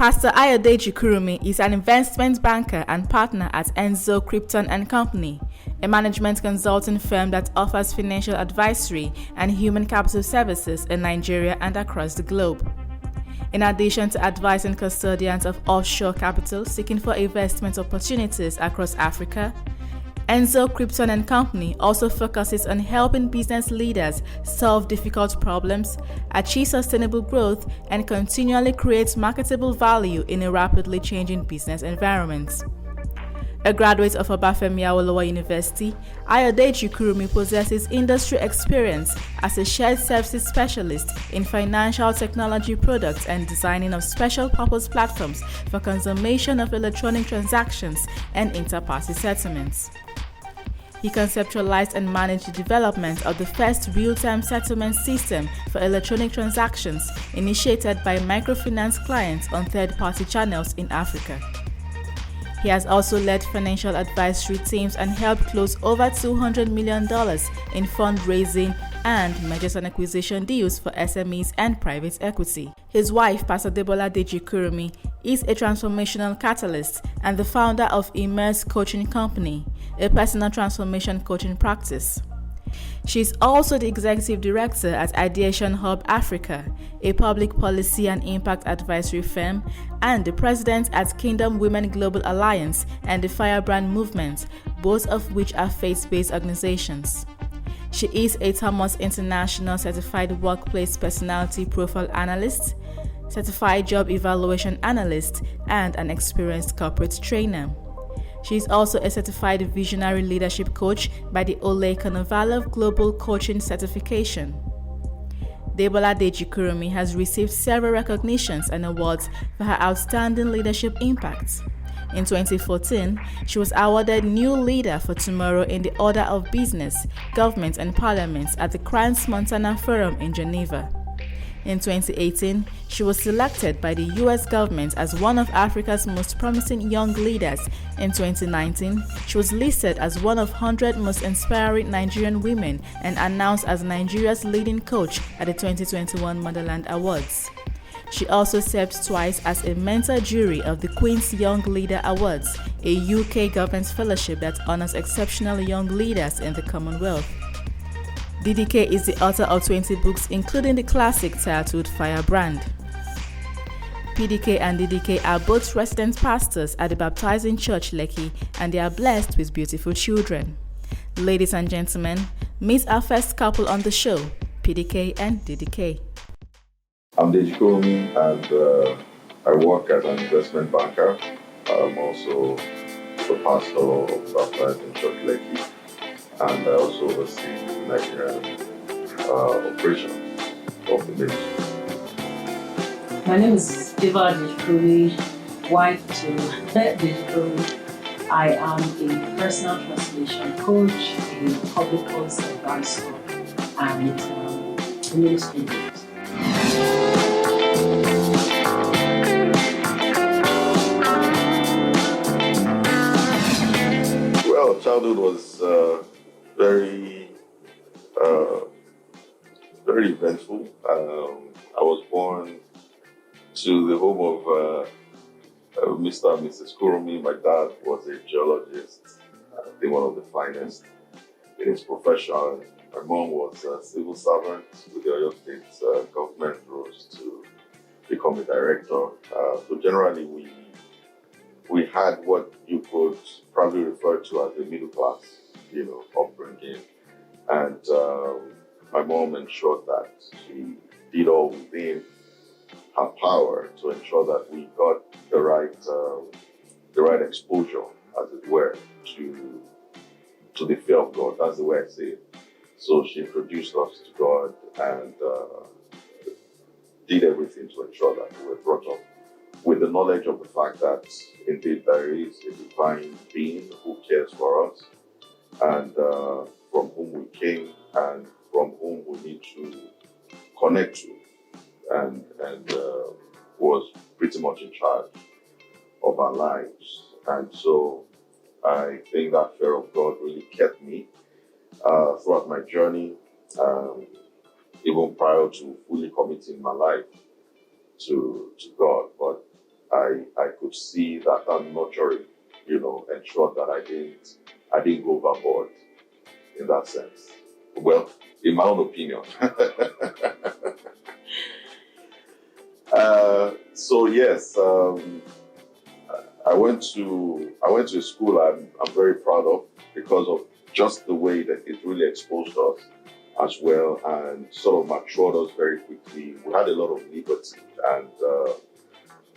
Pastor Ayodeji Kurunmi is an investment banker and partner at Enzo, Krypton Company, a management consulting firm that offers financial advisory and human capital services in Nigeria and across the globe. In addition to advising custodians of offshore capital seeking for investment opportunities across Africa, Enzo, Krypton Company also focuses on helping business leaders solve difficult problems, achieve sustainable growth, and continually create marketable value in a rapidly changing business environment. A graduate of Obafemi Awolowo University, Ayodeji Kurunmi possesses industry experience as a shared services specialist in financial technology products and designing of special purpose platforms for consummation of electronic transactions and interparty settlements. He conceptualized and managed the development of the first real-time settlement system for electronic transactions initiated by Microfinance clients on third-party channels in Africa. He has also led financial advisory teams and helped close over $200 million in fundraising and mergers and acquisition deals for SMEs and Private Equity. His wife, Pastor Ayodeji Kurunmi, is a transformational catalyst and the founder of Immerse Coaching Company, a personal transformation coaching practice. She is also the executive director at Ideation Hub Africa, a public policy and impact advisory firm, and the president at Kingdom Women Global Alliance and the Firebrand Movement, both of which are faith-based organizations. She is a Thomas International Certified Workplace Personality Profile Analyst, Certified Job Evaluation Analyst, and an experienced corporate trainer. She is also a certified visionary leadership coach by the Ole Konovalov Global Coaching Certification. Ayodeji Kurunmi has received several recognitions and awards for her outstanding leadership impact. In 2014, she was awarded New Leader for Tomorrow in the Order of Business, Government and Parliament at the Crans-Montana Forum in Geneva. In 2018, she was selected by the U.S. government as one of Africa's most promising young leaders. In 2019, she was listed as one of 100 most inspiring Nigerian women and announced as Nigeria's leading coach at the 2021 Motherland Awards. She also served twice as a mentor jury of the Queen's Young Leader Awards, a UK government fellowship that honors exceptional young leaders in the Commonwealth. DDK is the author of 20 books, including the classic titled Firebrand. PDK and DDK are both resident pastors at the Baptizing Church Lekki, and they are blessed with beautiful children. Ladies and gentlemen, meet our first couple on the show, PDK and DDK. I'm Ayodeji Kurunmi, and I work as an investment banker. I'm also the pastor of Baptizing Church Lekki, and I also oversee the Nigerian operations of the ministry. My name is Ayodeji Kurunmi, wife to Ayodeji Kurunmi. I am a personal transformation coach, a public policy advisor, and a ministry leader. Well, childhood was very eventful. I was born to the home of Mr. and Mrs. Kurunmi. My dad was a geologist, I think one of the finest in his profession. My mom was a civil servant with the Oyo State government, rose to become a director. So generally, we had what you could probably refer to as a middle class, upbringing. And my mom ensured that she did all within her power to ensure that we got the right exposure, as it were, to the fear of God. That's the way I say it. So she introduced us to God and did everything to ensure that we were brought up with the knowledge of the fact that indeed there is a divine being who cares for us, and from whom we came and from whom we need to connect to, and was pretty much in charge of our lives. And so I think that fear of God really kept me throughout my journey, even prior to fully committing my life to God. But I could see that nurturing, ensured that I didn't go overboard in that sense. Well, in my own opinion. So yes, I went to a school I'm very proud of because of just the way that it really exposed us as well and sort of matured us very quickly. We had a lot of liberty, and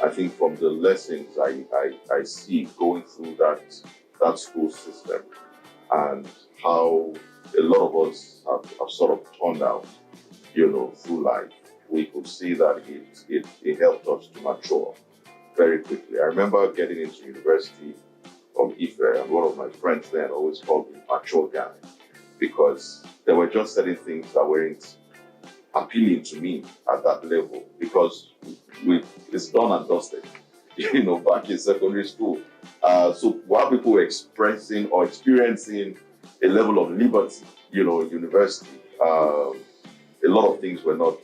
I think from the lessons I see going through that school system and how a lot of us have sort of turned out, through life, we could see that it helped us to mature very quickly. I remember getting into university from Ife, and one of my friends then always called me mature guy because there were just certain things that weren't appealing to me at that level because it's done and dusted, back in secondary school. So while people were expressing or experiencing a level of liberty, in university, a lot of things were not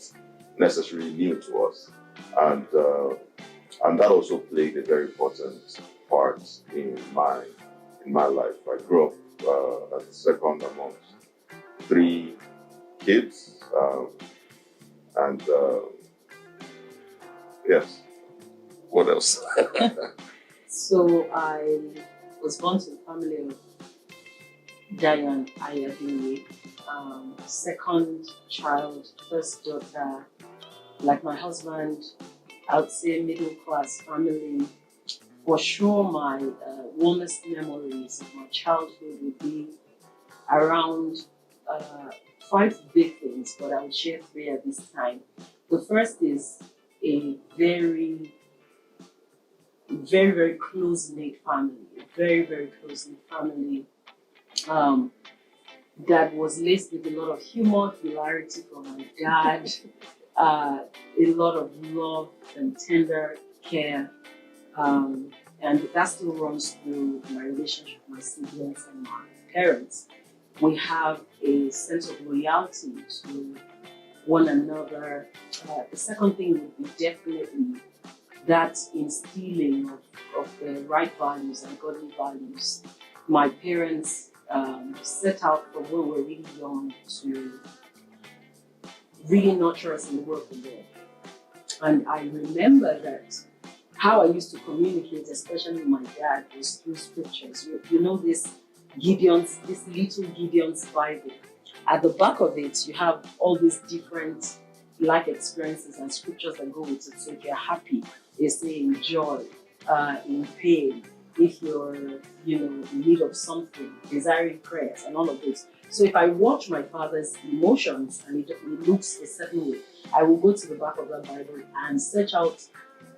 necessarily new to us. And that also played a very important part in my life. I grew up as the second amongst three kids, and yes. What else? So I was born to a family of Diane Ayodeji, second child, first daughter. Like my husband, I would say middle class family. For sure, my warmest memories of my childhood would be around 5 big things, but I will share 3 at this time. The first is a very, very, very close-knit family, very, very close-knit family that was laced with a lot of humor, hilarity from my dad, a lot of love and tender care. And that still runs through my relationship with my siblings and my parents. We have a sense of loyalty to one another. The second thing would be definitely that instilling of the right values and godly values. My parents set out from when we were really young to really nurture us in the work of God. And I remember that how I used to communicate, especially with my dad, was through scriptures. You know this little Gideon's Bible. At the back of it, you have all these different life experiences and scriptures that go with it. So if you're happy, they say in joy, in pain, if you're in need of something, desiring prayers, and all of this. So if I watch my father's emotions and it looks a certain way, I will go to the back of that Bible and search out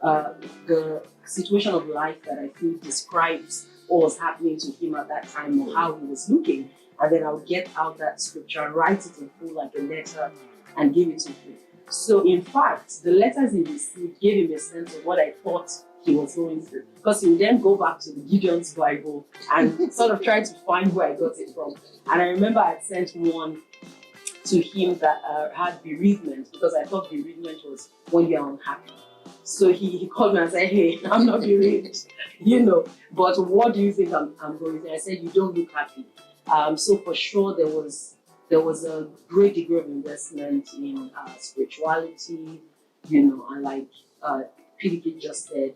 the situation of life that I feel describes what was happening to him at that time or how he was looking. And then I'll get out that scripture and write it in full like a letter and give it to him. So in fact, the letters he received gave him a sense of what I thought he was going through. Because he would then go back to the Gideon's Bible and sort of try to find where I got it from. And I remember I sent one to him that had bereavement, because I thought bereavement was when you're unhappy. So he called me and said, "Hey, I'm not bereaved, but what do you think I'm going through?" I said, "You don't look happy." So for sure, there was a great degree of investment in spirituality, and like PDK just said,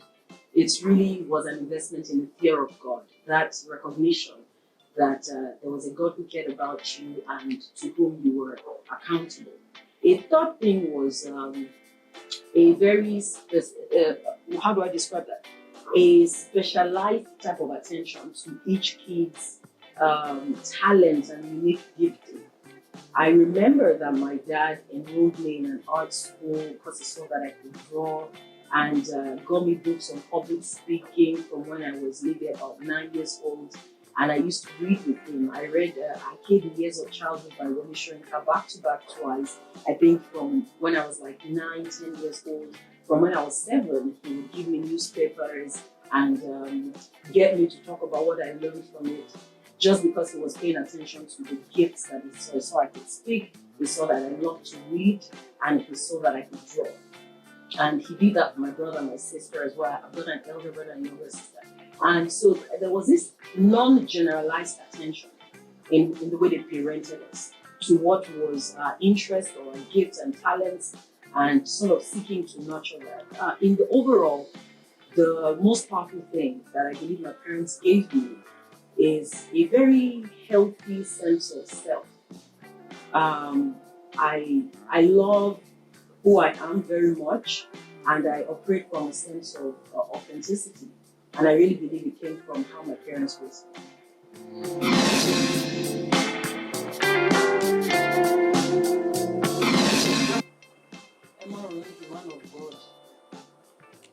it really was an investment in the fear of God, that recognition that there was a God who cared about you and to whom you were accountable. A third thing was a very, how do I describe that? A specialized type of attention to each kid's talent and unique gifting. I remember that my dad enrolled me in an art school because he saw that I could draw, and got me books on public speaking from when I was maybe about 9 years old. And I used to read with him. I read Arcade Years of Childhood by Ronnie Shrinker back to back twice. I think from when I was like 9, 10 years old. From when I was 7, he would give me newspapers and get me to talk about what I learned from it, just because he was paying attention to the gifts that he saw. He saw I could speak, he saw that I loved to read, and he saw that I could draw. And he did that for my brother and my sister as well. I've got an elder brother and younger sister. And so there was this non-generalized attention in the way they parented us to what was our interest or our gifts and talents, and sort of seeking to nurture that. In the overall, the most powerful thing that I believe my parents gave me is a very healthy sense of self. I love who I am very much, and I operate from a sense of authenticity. And I really believe it came from how my parents raised me.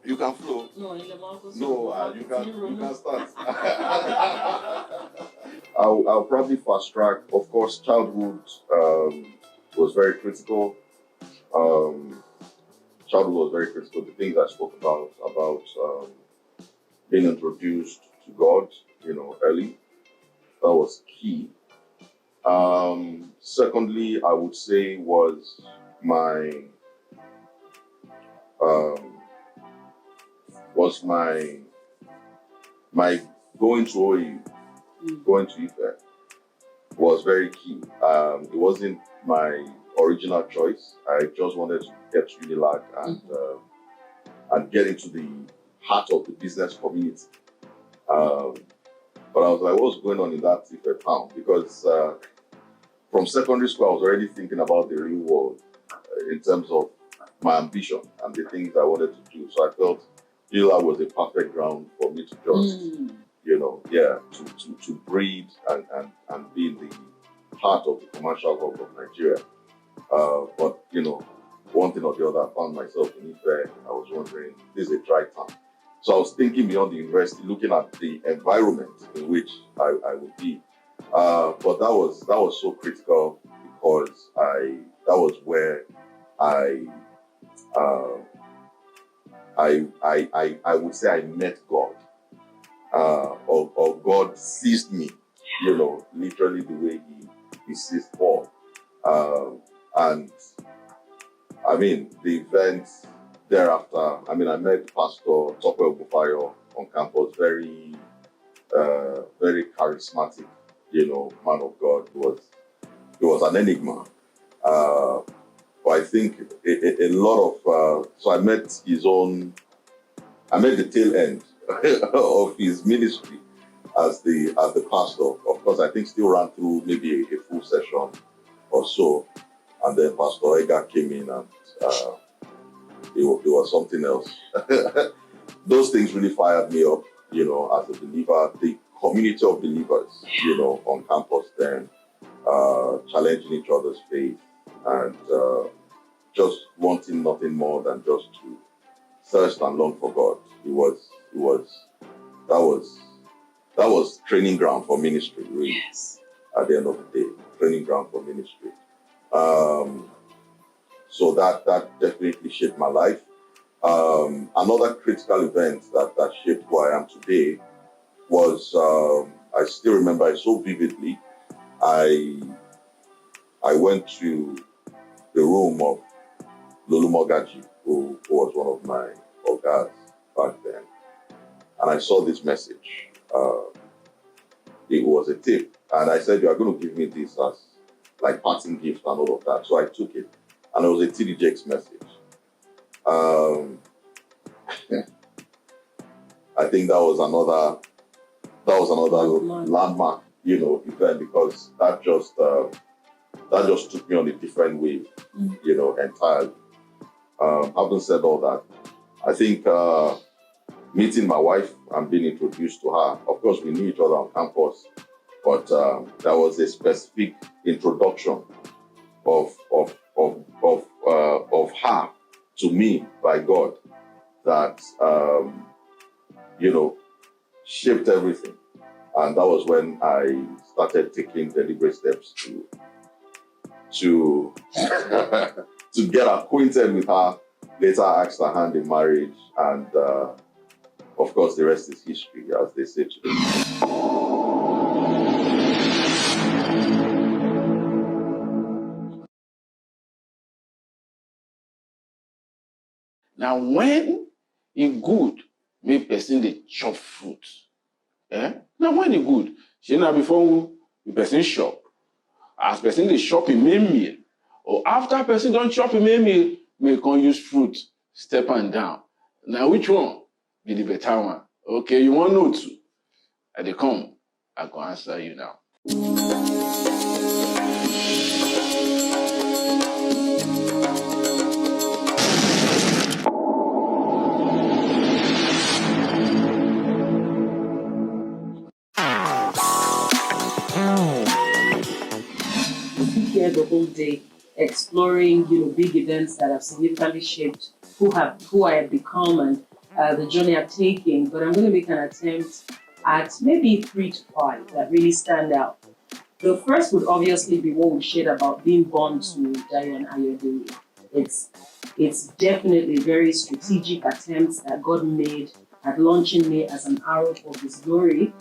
You can flow. No, you can start. I'll probably fast track. Of course, childhood was very critical. Childhood was very critical. The things I spoke about being introduced to God, early, that was key. Secondly, I would say was my going to OU, going to Ife was very key. It wasn't my original choice. I just wanted to get to Unilag and get into the heart of the business community. But I was like, what's going on in that Ife town? Because from secondary school, I was already thinking about the real world in terms of my ambition and the things I wanted to do. So I felt Unilag was a perfect ground for me to just, to breed and be in the heart of the commercial hub of Nigeria. But one thing or the other, I found myself in Ife. I was wondering, this is a dry town. So I was thinking beyond the university, looking at the environment in which I would be. But that was so critical because that was where I would say I met God, or God seized me, literally the way he seized Paul. And I mean, the events thereafter, I met Pastor Tokwe Bufayo on campus, very charismatic, man of God. He was an enigma. But I think a lot of, so I met the tail end of his ministry as the pastor. Of course, I think still ran through maybe a full session or so. And then Pastor Ega came in and it was something else. Those things really fired me up, as a believer. The community of believers, on campus then, challenging each other's faith and just wanting nothing more than just to thirst and long for God. That was training ground for ministry, really. Yes. At the end of the day, training ground for ministry. So that definitely shaped my life. Another critical event that shaped who I am today was, I still remember it so vividly. I went to the room of Lulu Mogaji, who was one of my ogas back then. And I saw this message. It was a tip. And I said, you are going to give me this as like parting gift and all of that. So I took it. And it was a TD Jakes message. I think that was another landmark, event, because that just took me on a different wave, entirely. Having said all that, I think meeting my wife and being introduced to her, of course, we knew each other on campus, but there was a specific introduction of her to me by God that shaped everything. And that was when I started taking deliberate steps to get acquainted with her. Later, I asked her hand in marriage, and of course, the rest is history, as they say today. Now, when it good, make person dey chop fruit. Now, when it good, now before the person shop, as person dey chop a main meal, or after person don't chop a main meal, may can use fruit, step and down. Now, which one be the better one? Okay, you want know too? I dey come, I can answer you now. Here the whole day exploring, big events that have significantly shaped who I have become and the journey I've taken. But I'm going to make an attempt at maybe 3 to 5 that really stand out. The first would obviously be what we shared about being born to Dayo Ayodeji. It's definitely very strategic attempts that God made at launching me as an arrow of His glory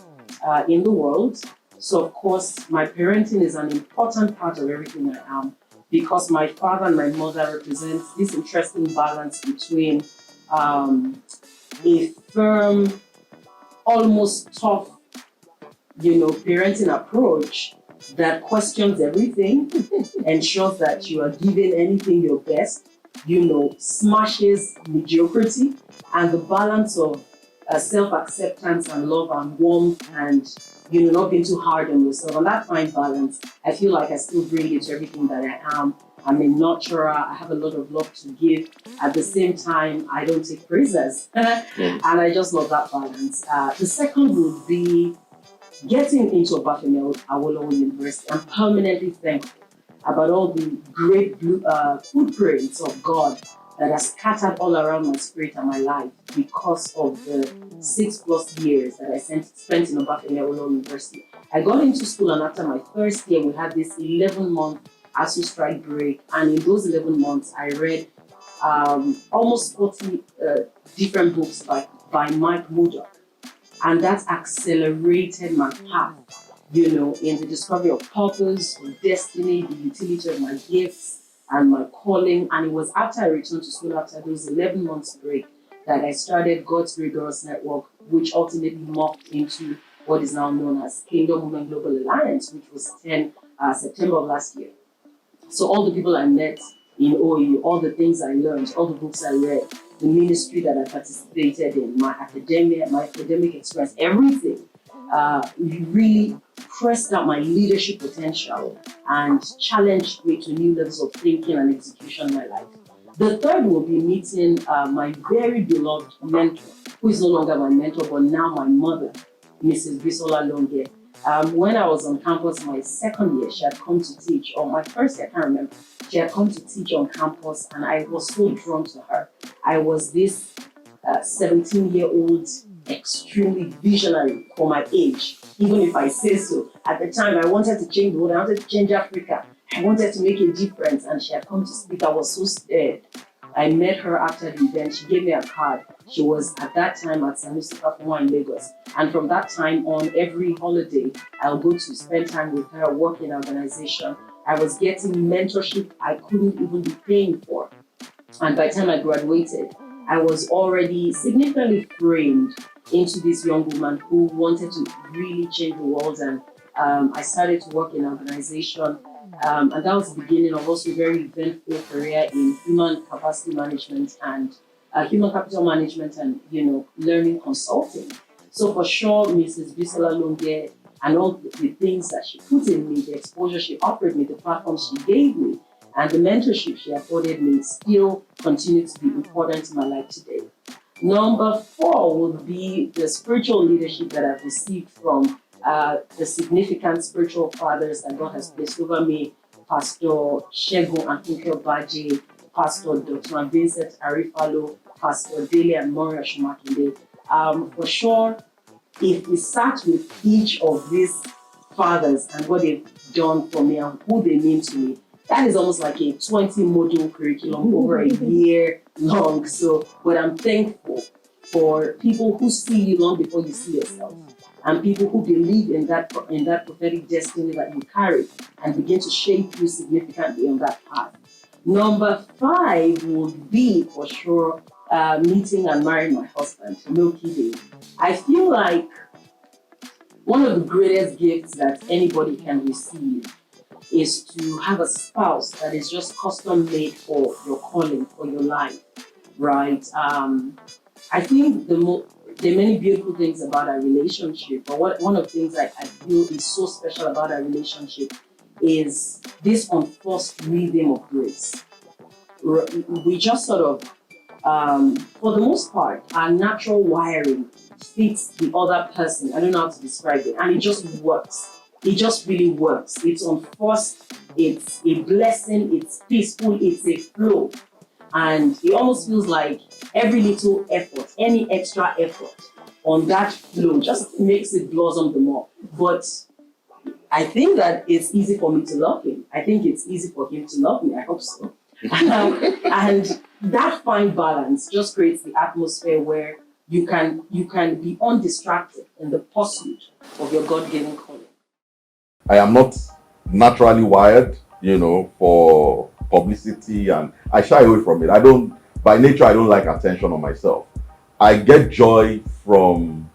in the world. So, of course, my parenting is an important part of everything I am because my father and my mother represent this interesting balance between a firm, almost tough, parenting approach that questions everything, ensures that you are giving anything your best, smashes mediocrity, and the balance of self-acceptance and love and warmth and not being too hard on yourself. And that fine balance, I feel like I still bring it to everything that I am. I'm a nurturer. I have a lot of love to give. At the same time, I don't take praises. And I just love that balance. The second would be getting into Obafemi Awolowo University. I'm permanently thankful about all the great footprints of God that are scattered all around my spirit and my life because of the 6+ years that I spent in Obafemi Awolowo University. I got into school, and after my first year, we had this 11-month ASU strike break. And in those 11 months, I read almost 40 different books by Mike Murdoch. And that accelerated my path, in the discovery of purpose, of destiny, the utility of my gifts, and my calling. And it was after I returned to school after those 11 months break that I started God's Rigorous Network, which ultimately morphed into what is now known as Kingdom Women Global Alliance, which was 10 September of last year. So all the people I met in OU, all the things I learned, all the books I read, the ministry that I participated in, my academic experience, everything really pressed out my leadership potential and challenged me to new levels of thinking and execution in my life. The third will be meeting my very beloved mentor, who is no longer my mentor, but now my mother, Mrs. Bisola Longe. When I was on campus my second year, she had come to teach, or my first year, I can't remember. She had come to teach on campus, and I was so drawn to her. I was this 17-year-old, extremely visionary for my age, even if I say so. At the time, I wanted to change the world. I wanted to change Africa. I wanted to make a difference, and she had come to speak. I was so scared. I met her after the event. She gave me a card. She was at that time at Sanusi Kafuma in Lagos. And from that time on, every holiday, I'll go to spend time with her, work in organization. I was getting mentorship I couldn't even be paying for. And by the time I graduated, I was already significantly framed into this young woman who wanted to really change the world. And I started to work in organization. And that was the beginning of also a very eventful career in human capacity management and human capital management and, learning consulting. So for sure, Mrs. Bisola Longe and all the things that she put in me, the exposure she offered me, the platforms she gave me, and the mentorship she afforded me still continue to be important in my life today. Number 4 would be the spiritual leadership that I've received from the significant spiritual fathers that God has placed over me, Pastor Shegun Akinke Baje, Pastor Dr. Vincent Arifalo, Pastor Dele and Moria Shumakinde. For sure, if we sat with each of these fathers and what they've done for me and who they mean to me, that is almost like a 20-module curriculum over a year long. So, but I'm thankful for people who see you long before you see yourself, and people who believe in that prophetic destiny that you carry and begin to shape you significantly on that path. Number 5 would be, for sure, meeting and marrying my husband, no kidding, I feel like one of the greatest gifts that anybody can receive is to have a spouse that is just custom made for your calling, for your life, right? I think there are many beautiful things about our relationship, but one of the things I feel is so special about our relationship is this unforced rhythm of grace. We just sort of, for the most part, our natural wiring fits the other person. I don't know how to describe it, and it just works. It just really works. It's unforced, it's a blessing, it's peaceful, it's a flow. And it almost feels like every little effort, any extra effort on that flow just makes it blossom the more. But I think that it's easy for me to love him. I think it's easy for him to love me. I hope so. And that fine balance just creates the atmosphere where you can be undistracted in the pursuit of your God-given calling. I am not naturally wired, for publicity, and I shy away from it. By nature, I don't like attention on myself. I get joy from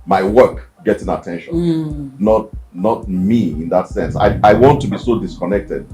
my work getting attention, not me in that sense. I want to be so disconnected.